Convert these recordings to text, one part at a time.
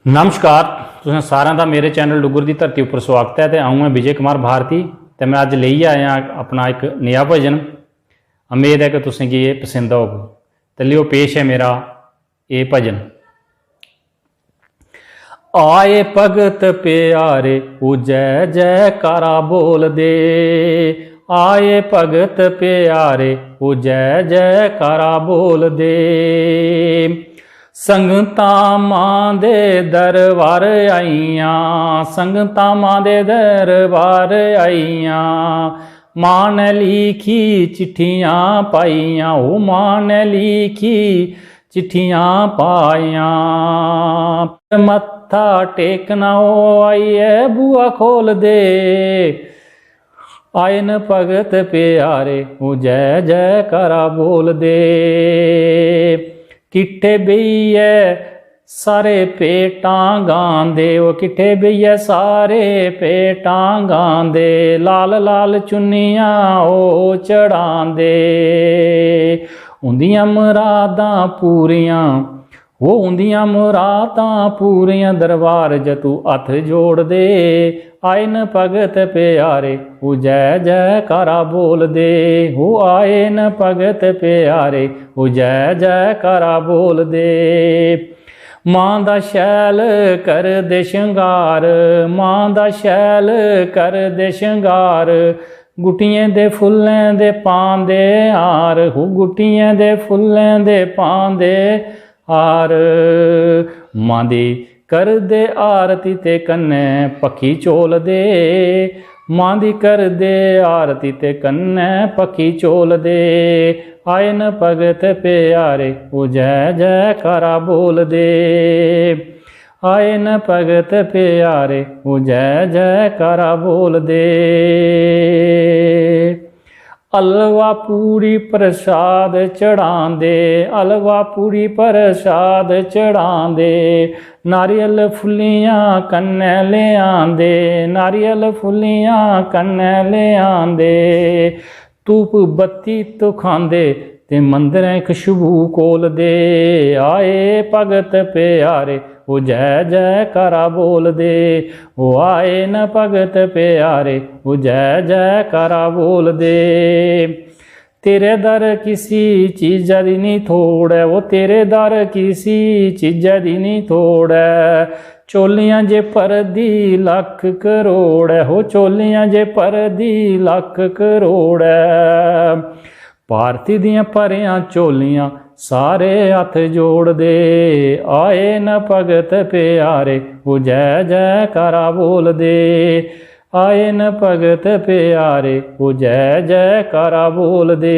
नमस्कार, तुसें सारें का मेरे चैनल डुगर की धरती उपर स्वागत है। तो आऊँ मैं विजय कुमार भारती, तो मैं अज ले आया अपना एक नया भजन। उम्मीद है कि तुसें गी ये पसंद होग। तो लियो पेश है मेरा ये भजन। आए भगत प्यारे ओ जय जयकारा बोल दे, आए भगत प्यारे ओ जय जयकारा बोल दे। संगतां मां दे दरबार आईयां, संगतां मां दे दरबार आईयां। मां ने लिखी चिट्ठियां पाईयां, ओ मां ने लिखी चिट्ठियां पाईयां। मत्था टेकना ओ आइए बुआ खोल दे, आए न भगत प्यारे ओ जय जयकारा बोल दे। किट्ठे बेहियै सारे पेटां गांदे, ओ किट्ठे बेहियै सारे पेटां गांदे। लाल लाल चुन्नियां ओ चढ़ांदे, उंदियां मुरादां पूरियां, वो उंदियां मुरादां पूरियां। दरबार जतू हथ जोड़ दे, आए न भगत प्यारे ओ जय जयकारा बोल दे। हो आए न भगत प्यारे ओ जय जयकारा बोल दे। मां दा शैल कर दे शंगार, मां दा शैल कर दे शंगार। गुट्टियें दे फुल्लें दे पांदे हार, हो गुट्टियें दे फुल्लें दे पांदे हार। मां दी कर दे आरती ते कन्ने पक्खी चोल दे, मां दी कर दे आरती ते कन्ने पक्खी चोल दे। आए न भगत प्यारे ओ जय जयकारा बोल दे, आए न भगत प्यारे ओ जय जयकारा बोल दे। हलवा पूरी प्रसाद चढ़ांदे, हलवा पूरी प्रसाद चढ़ांदे। नारियल फुल्लियां कन्ने ले आंदे, नारियल फुल्लियां कन्ने ले आंदे। धूप बत्ती तो खांदे ते मंदरें खुशबू कोल दे। आए भगत प्यारे ओ जय जयकारा बोल दे, ओ आए न भगत प्यारे ओ जय जयकारा बोल दे। तेरे दर किसी चीज़ा दी नहीं थोड़ है, वो तेरे दर किसी चीज़ा दी नहीं थोड़ है। चोलियां जे परदी लख करोड़ है, हो चोलियां जे परदी लख करोड़ है। भारती दियां भरियां चोलियां सारे हथ जोड़ दे, आए न भगत प्यारे ओ जय जयकारा बोल दे। आए न भगत प्यारे ओ जय जयकारा बोल दे।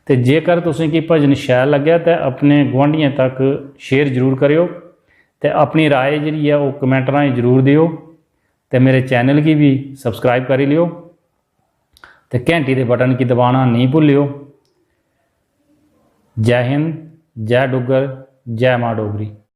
तो जेकर तुसें की भजन शैल लग्या तो अपने गुआंढियों तक शेयर जरूर करियो, तो अपनी राय जी है वो कमेंट राਹੀਂ जरूर दियो। तो मेरे चैनल की भी सबसक्राइब करी लियो, तो घंटी के बटन की दबाना नहीं भूलियो। जय हिंद, जय डुगर, जय माँ डोगरी।